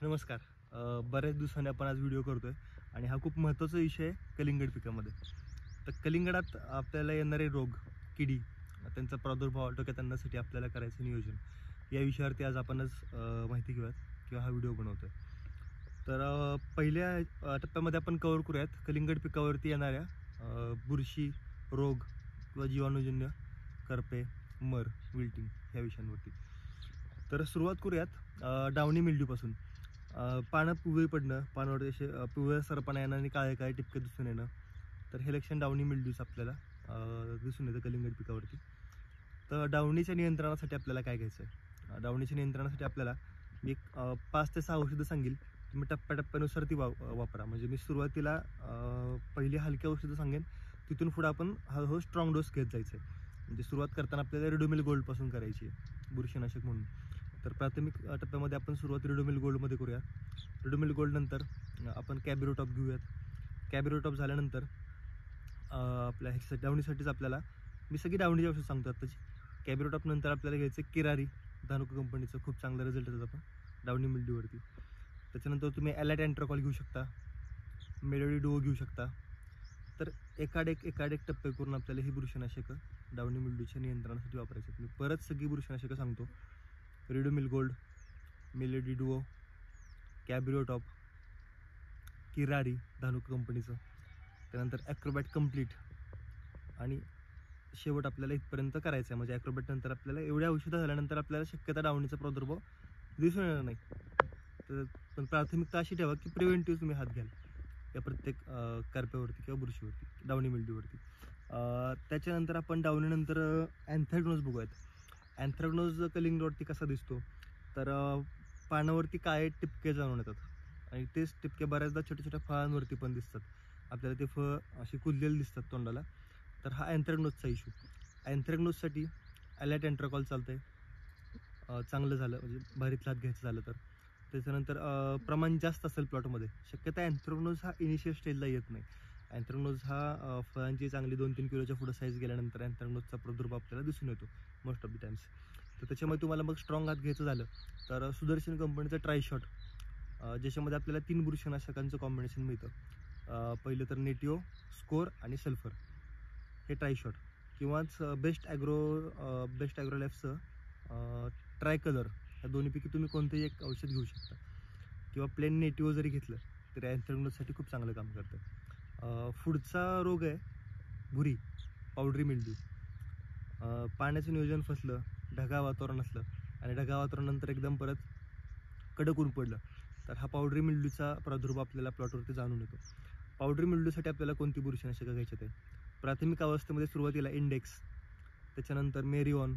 नमस्कार. बऱ्याच दिवसांनी आपण आज व्हिडिओ करतोय आणि हा खूप महत्त्वाचा विषय आहे कलिंगड पिकामध्ये. तर कलिंगडात आपल्याला येणारे रोग, किडी, त्यांचा प्रादुर्भाव आटोक्यात आणण्यासाठी आपल्याला करायचं नियोजन, या विषयावरती आज आपणच माहिती घेऊयात किंवा हा व्हिडिओ बनवतोय. तर पहिल्या टप्प्यामध्ये आपण कव्हर करूयात कलिंगड पिकावरती येणाऱ्या बुरशी, रोग किंवा जीवाणूजन्य करपे, मर, विल्टिंग ह्या विषयांवरती. तर सुरुवात करूयात डावणी मिल्ड्यूपासून. पानं पिवळी पडणं, पानावर असे पिवळसरपणा येणं आणि काळे काळे टिपके दिसून येणं. तर हे लक्षण डावणी मिल्ड्यूचं आपल्याला दिसून येतं कलिंगड पिकावरती. तर डावणीच्या नियंत्रणासाठी आपल्याला काय घ्यायचं आहे? डावणीच्या नियंत्रणासाठी आपल्याला मी 5 ते 6 औषधं सांगेल. तुम्ही टप्प्याटप्प्यानुसार ती वापरा. म्हणजे मी सुरुवातीला पहिली हलकी औषधं सांगेन, तिथून पुढं आपण हळूहळू स्ट्रॉंग डोस घेत जायचं आहे. म्हणजे सुरुवात करताना आपल्याला रिडोमिल गोल्डपासून करायची आहे, बुरशीनाशक म्हणून. तर प्राथमिक टप्प्यामध्ये आपण सुरुवात रिडोमिल गोल्डमध्ये करूया. रिडोमिल गोल्डनंतर आपण कॅबिरोटॉप घेऊयात. कॅबिरोटॉप झाल्यानंतर आपल्या ह्याच्यासाठी डावणीसाठीच आपल्याला मी सगळी डावणीची औषध सांगतो आत्ताची. कॅबिरोटॉप नंतर आपल्याला घ्यायचं किरारी, धानुका कंपनीचं खूप चांगला रिझल्ट येतात आपण डावणी मिल्ड्यूवरती. त्याच्यानंतर तुम्ही ॲलाइट अँट्राकॉल घेऊ शकता, मेलोडी डुओ घेऊ शकता. तर एकाडेक टप्पे करून आपल्याला ही बुरशीनाशकं डावणी मिल्ड्यूच्या नियंत्रणासाठी वापरायची आहेत. मी परत सगळी बुरशीनाशकं सांगतो. Ridomil Gold, Melody Duo, Cabrio Top, किरारी धानुका कंपनीचं, त्यानंतर ॲक्रोबॅट कंप्लीट आणि शेवट आपल्याला इथपर्यंत करायचं आहे. म्हणजे ॲक्रोबॅट नंतर आपल्याला एवढ्या औषधं झाल्यानंतर आपल्याला शक्यता डावणीचा प्रादुर्भाव दिसून येणार नाही. तर पण प्राथमिकता अशी ठेवा की प्रिव्हेंटिव्ह तुम्ही हात घ्याल या प्रत्येक करप्यावरती किंवा बुरशीवरती, डावणी मिल्ड्यूवरती. त्याच्यानंतर आपण डावणीनंतर अँथ्रॅकनोज बघूयात. अँथ्रॅकनोज कलिंगडवरती कसा दिसतो? तर पानावरती काळे टिपके जाणून येतात आणि तेच टिपके बऱ्याचदा छोट्या छोट्या फळांवरती पण दिसतात. आपल्याला ते फळ अशी कुजलेली दिसतात तोंडाला. तर हा अँथ्रॅकनोजचा इश्यू. अँथ्रॅकनोजसाठी ॲलाइट अँट्राकॉल चालतं आहे, चांगलं झालं म्हणजे भारीत लात घ्यायचं झालं तर. त्याच्यानंतर प्रमाण जास्त असेल प्लॉटमध्ये, शक्यता अँथ्रॅकनोज हा इनिशियल स्टेजला येत नाही. अँथ्रॅकनोज हा फळांची चांगली 2-3 किलोच्या पुढं साईज गेल्यानंतर अँथ्रॅकनोजचा प्रादुर्भाव आपल्याला दिसून येतो मोस्ट ऑफ द टाइम्स. तर त्याच्यामध्ये तुम्हाला मग स्ट्रॉंग हात घ्यायचं झालं तर सुदर्शन कंपनीचं ट्रायशॉट, ज्याच्यामध्ये आपल्याला 3 बुरशीनाशकांचं कॉम्बिनेशन मिळतं. पहिलं तर नेटिओ, स्कोर आणि सल्फर, हे ट्रायशॉट. किंवाच बेस्ट ॲग्रोलाईफचं ट्रायकलर, या दोन्हीपैकी तुम्ही कोणतंही एक औषध घेऊ शकता. किंवा प्लेन नेटिओ जरी घेतलं तरी अँथ्रॅकनोजसाठी खूप चांगलं काम करतं. पुढचा रोग आहे भुरी, पावडरी मिल्ड्यू. पाण्याचं नियोजन फसलं, ढगाळ वातावरण असलं आणि ढगाळ वातावरणानंतर एकदम परत कडक ऊन पडलं तर हा पावडरी मिल्ड्यूचा प्रादुर्भाव आपल्याला प्लॉटवरती जाणून येतो. पावडरी मिल्ड्यूसाठी आपल्याला कोणती बुरशीनाशकं घ्यायची आहे? प्राथमिक अवस्थेमध्ये सुरुवातीला इंडेक्स, त्याच्यानंतर मेरिओन,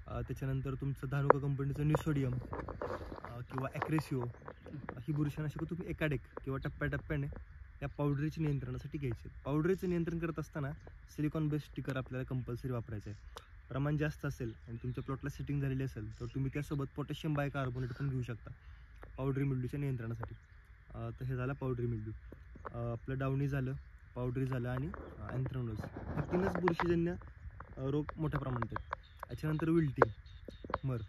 त्याच्यानंतर तुमचं धानुका कंपनीचं निसोडियम किंवा ॲक्रेसिओ, ही बुरशीनाशकं तुम्ही एकाडेक किंवा टप्प्याटप्प्याने या पावडरीच्या नियंत्रणासाठी घ्यायचे. पावडरीचं नियंत्रण करत असताना सिलिकॉन बेस्ड स्टिकर आपल्याला कंपल्सरी वापरायचं आहे. प्रमाण जास्त असेल आणि तुमच्या प्लॉटला सेटिंग झालेली असेल तर तुम्ही त्यासोबत पोटॅशियम बायकार्बोनेट पण घेऊ शकता पावडरी मिल्ड्यूच्या नियंत्रणासाठी. तर हे झालं पावडरी मिल्ड्यू. आपलं डावणी झालं, पावडरी झालं आणि अँथ्रॅकनोज, हे 3च बुरशीजन्य रोग मोठ्या प्रमाणात आहेत. याच्यानंतर विल्टिंग, मर.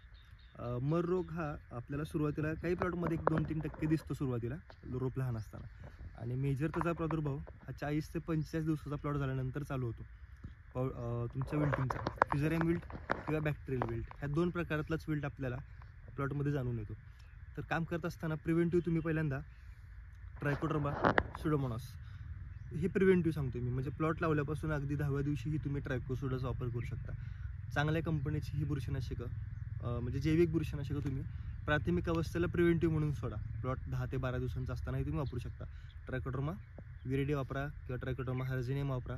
मर रोग हा आपल्याला सुरुवातीला काही प्लॉटमध्ये 1-2-3% दिसतो सुरुवातीला, रोप लहान असताना, आणि मेजर त्याचा प्रादुर्भाव हा 40 ते 45 दिवसाचा प्लॉट झाल्यानंतर चालू होतो. तुमच्या विल्टिंगचा फ्युझेरियम विल्ट किंवा बॅक्टेरियल विल्ट, ह्या 2 प्रकारातलाच विल्ट आपल्याला प्लॉटमध्ये जाणून येतो. तर काम करत असताना प्रिव्हेंटिव्ह तुम्ही पहिल्यांदा ट्रायकोडर्मा, सुडोमोनास, हे प्रिव्हेंटिव्ह सांगतो मी. म्हणजे प्लॉट लावल्यापासून अगदी 10व्या दिवशीही तुम्ही ट्रायकोसुडाचा वापर करू शकता. चांगल्या कंपनीची ही बुरशीनाशकं, म्हणजे जैविक बुरशीनाशकं तुम्ही प्राथमिक अवस्थेला प्रिव्हेंटिव्ह म्हणून सोडा. प्लॉट 10 ते 12 दिवसांचा असतानाही तुम्ही वापरू शकता. ट्रायकोडर्मा विरिडी वापरा किंवा ट्रायकोडर्मा हर्झेनियम वापरा,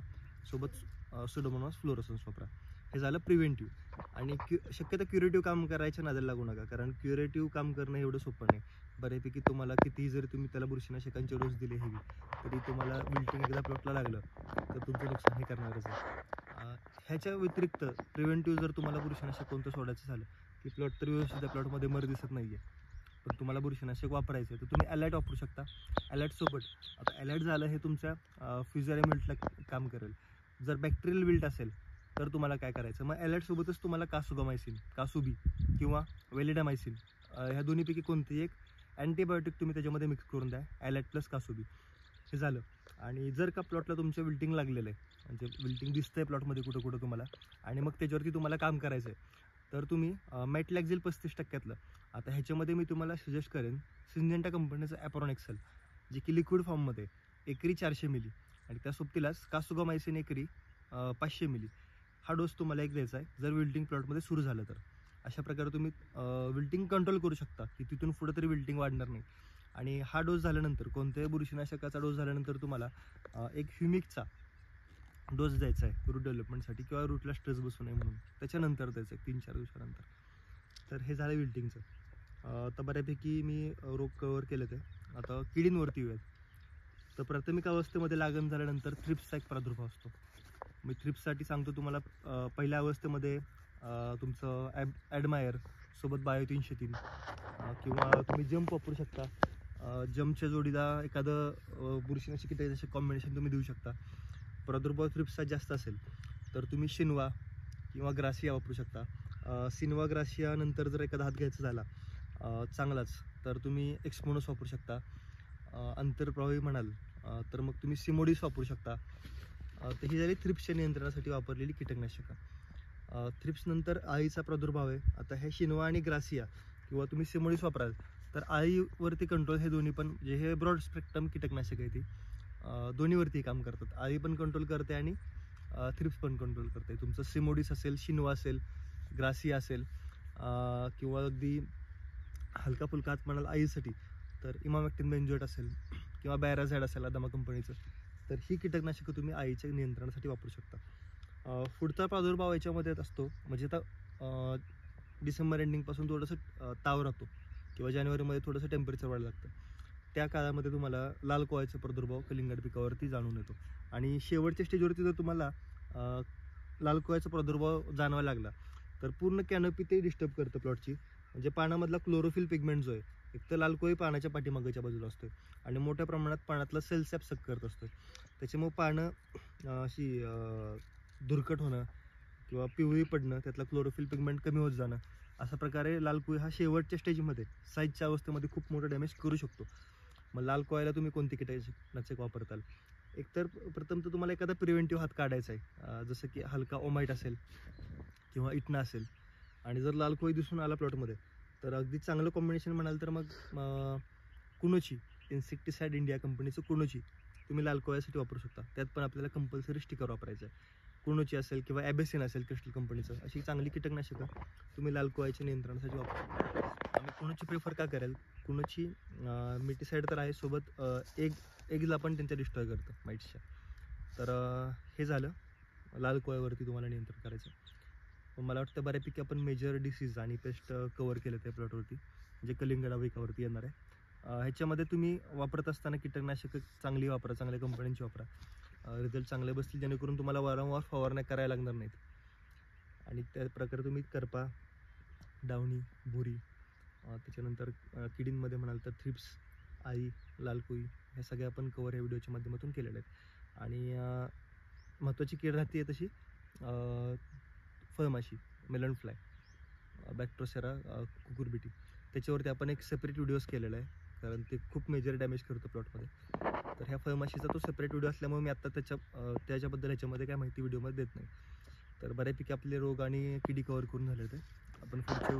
सोबत सुडोमोनास फ्लोरोसन्स वापरा. हे झालं प्रिव्हेंटिव्ह. आणि शक्यतो क्युरेटिव्ह काम करायच्या नादाला लागू नका, कारण क्युरेटिव्ह काम करणं एवढं सोपं नाही. बऱ्यापैकी तुम्हाला कितीही जरी तुम्ही त्याला बुरशीनाशकांचे डोस दिले हेवी, तरी तुम्हाला विल्टिंग एकदा प्लॉटला लागलं तर तुमचं नुकसान हे करणारच आहे. ह्याच्या व्यतिरिक्त प्रिव्हेंटिव्ह जर तुम्हाला बुरशीनाशक कोणतं सोडायचं झालं की प्लॉट तर व्यवस्थित, त्या प्लॉटमध्ये मर दिसत नाही आहे, पण तुम्हाला बुरशीनाशक वापरायचं आहे, तर तुम्ही ॲलाइट वापरू शकता. ॲलाइटसोबत, आता ॲलाइट झालं हे तुमच्या फ्युझेरियम विल्टला काम करेल. जर बॅक्टेरियल विल्ट असेल तर तुम्हाला काय करायचं? मग ॲलाइटसोबतच तुम्हाला कासुगामायसिन, कासुबी किंवा वेलिडामायसिन, ह्या दोन्हीपैकी कोणतेही एक अँटीबायोटिक तुम्ही त्याच्यामध्ये मिक्स करून द्या, ॲलॅट प्लस कासोबी. हे झालं. आणि जर का प्लॉटला तुमच्या विल्टिंग लागलेलं आहे, म्हणजे विल्टिंग दिसतं आहे प्लॉटमध्ये कुठं कुठं तुम्हाला, आणि मग त्याच्यावरती तुम्हाला काम करायचं आहे, तर तुम्ही मॅटलॅक्झिल 35%. आता ह्याच्यामध्ये मी तुम्हाला सजेस्ट करेन सिंजेंटा कंपनीचं ॲप्रॉन एक्सेल, जे की लिक्विड फॉर्ममध्ये एकरी 400 मिली, आणि त्या सोबतीलाच कासुगामायसिन एकरी 500 मिली हा डोस तुम्हाला एक द्यायचा आहे जर विल्टिंग प्लॉटमध्ये सुरू झालं तर. अशा प्रकारे तुम्ही विल्टिंग कंट्रोल करू शकता की तिथून पुढं तरी विल्टिंग वाढणार नाही. आणि हा डोस झाल्यानंतर, कोणत्याही बुरशीनाशकाचा डोस झाल्यानंतर तुम्हाला एक ह्युमिकचा डोस द्यायचा आहे रूट डेव्हलपमेंटसाठी, किंवा रूटला स्ट्रेस बसू नये म्हणून, त्याच्यानंतर द्यायचं आहे 3-4 दिवसानंतर. तर हे झालं विल्टिंगचं. तर बऱ्यापैकी मी रोग कव्हर केले ते. आता किडींवरती येऊयात. तर प्राथमिक अवस्थेमध्ये लागण झाल्यानंतर थ्रिप्सचा एक प्रादुर्भाव असतो. मी थ्रिप्ससाठी सांगतो तुम्हाला. पहिल्या अवस्थेमध्ये तुमचं ॲडमायर सोबत बायो 303 किंवा तुम्ही जम्प वापरू शकता. जम्पच्या जोडीला एखादं बुरशीनाशक कीटकनाशक कॉम्बिनेशन तुम्ही देऊ शकता. प्रादुर्भाव थ्रिप्सचा जास्त असेल तर तुम्ही शिनवा किंवा ग्रासिया वापरू शकता. सिनवा ग्रासिया नंतर जर एखादा हात घ्यायचा झाला चांगलाच, तर तुम्ही एक्समोनस वापरू शकता. अंतरप्रवाही म्हणाल तर मग तुम्ही सिमोडिस वापरू शकता. तर ही झाली थ्रिप्सच्या नियंत्रणासाठी वापरलेली कीटकनाशकं. थ्रिप्स नंतर अळीचा प्रादुर्भाव आहे. आता हे शिनवा आणि ग्रासिया किंवा तुम्ही सिमोडिस वापराल तर अळीवरती कंट्रोल, हे दोन्ही पण जे हे ब्रॉड स्पेक्ट्रम कीटकनाशक आहे ती दोन्हीवरती काम करतात. अळी पण कंट्रोल करते आणि थ्रिप्स पण कंट्रोल करते. तुमचं सिमोडिस असेल, शिनवा असेल, ग्रासिया असेल किंवा अगदी हलका फुलका हात म्हणाल अळीसाठी तर इमामॅक्टिन बेंजोएट असेल किंवा बॅराझाईड असेल अदामा कंपनीचं, तर ही कीटकनाशकं तुम्ही अळीच्या नियंत्रणासाठी वापरू शकता. पुढचा प्रादुर्भाव याच्यामध्ये असतो म्हणजे आता डिसेंबर एंडिंगपासून थोडंसं ताव राहतो किंवा जानेवारीमध्ये थोडंसं टेम्परेचर वाढलं लागतं. त्या काळामध्ये तुम्हाला लाल कोळ्याचा प्रादुर्भाव कलिंगड पिकावरती जाणून येतो. आणि शेवटच्या स्टेजवरती जर तुम्हाला लाल कोळ्याचा प्रादुर्भाव जाणवायला लागला तर पूर्ण कॅनोपी ते डिस्टर्ब करतं प्लॉटची. म्हणजे पानामधला क्लोरोफिल पिगमेंट जो आहे, एक तर लाल कोळी पानाच्या पाठीमागच्या बाजूला असतो आणि मोठ्या प्रमाणात पानातला सेल सॅप सक करत असतो. त्याच्यामुळे पानं अशी धुरकट होणं किंवा पिवळी पडणं, त्यातला क्लोरोफिल पिगमेंट कमी होत जाणं, अशा प्रकारे लाल कोळी हा शेवटच्या स्टेजमध्ये साईजच्या अवस्थेमध्ये खूप मोठं डॅमेज करू शकतो. मग लाल कोळ्याला तुम्ही कोणती कीटकनाशक वापरताल? एकतर प्रथम तर तुम्हाला एखादा प्रिव्हेंटिव्ह हात काढायचा आहे, जसं की हलका ओमाइट असेल किंवा इटना असेल. आणि जर लाल कोळी दिसून आला प्लॉटमध्ये तर अगदी चांगलं कॉम्बिनेशन म्हणाल तर मग कुनोची, इन्सेक्टिसाइड इंडिया कंपनीचं कुनोची तुम्ही लाल कोळ्यासाठी वापरू शकता. त्यात पण आपल्याला कंपल्सरी स्टिकर वापरायचं आहे. कुनोची असेल किंवा ॲबेसिन असेल क्रिस्टल कंपनीचं, अशी चांगली कीटकनाशकं तुम्ही लाल कोळ्याच्या नियंत्रणासाठी वापरू शकता. आम्ही कुनोची प्रिफर का करेल? कुनोची मिटीसाईड तर आहे, सोबत एगला पण त्यांच्या डिस्ट्रॉय करतं माईट्सच्या. तर हे झालं लाल कोळ्यावरती तुम्हाला नियंत्रण करायचं. मला वाटतं बऱ्यापैकी आपण मेजर डिसीज आणि पेस्ट कवर केलं त्या प्लॉटवरती, म्हणजे कलिंगड पिकावरती येणार आहे. ह्याच्यामध्ये तुम्ही वापरत असताना कीटकनाशकं चांगली वापरा, चांगल्या कंपन्यांची वापरा. रिझल्ट चांगले बसतील जेणेकरून तुम्हाला वारंवार फवारण्या करायला लागणार नाहीत. आणि त्या प्रकारे तुम्ही करपा, डावणी, भुरी, त्याच्यानंतर किडींमध्ये म्हणाल तर थ्रिप्स, अळी, लाल कोळी, ह्या सगळ्या आपण कवर या व्हिडिओच्या माध्यमातून केलेल्या आहेत. आणि महत्त्वाची कीड राहते तशी फळमाशी, मेलन फ्लाय, बॅक्ट्रोसेरा कुकुरबिटी, त्याच्यावरती आपण एक सेपरेट व्हिडिओज केलेला आहे, कारण ते खूप मेजर डॅमेज करतं प्लॉटमध्ये. तर ह्या फळमाशीचा तो सेपरेट व्हिडिओ असल्यामुळे मी आत्ता त्याच्याबद्दल ह्याच्यामध्ये काय माहिती व्हिडिओमध्ये देत नाही. तर बऱ्यापैकी आपले रोग आणि किडी कवर करून झाले होते. आपण पुढचे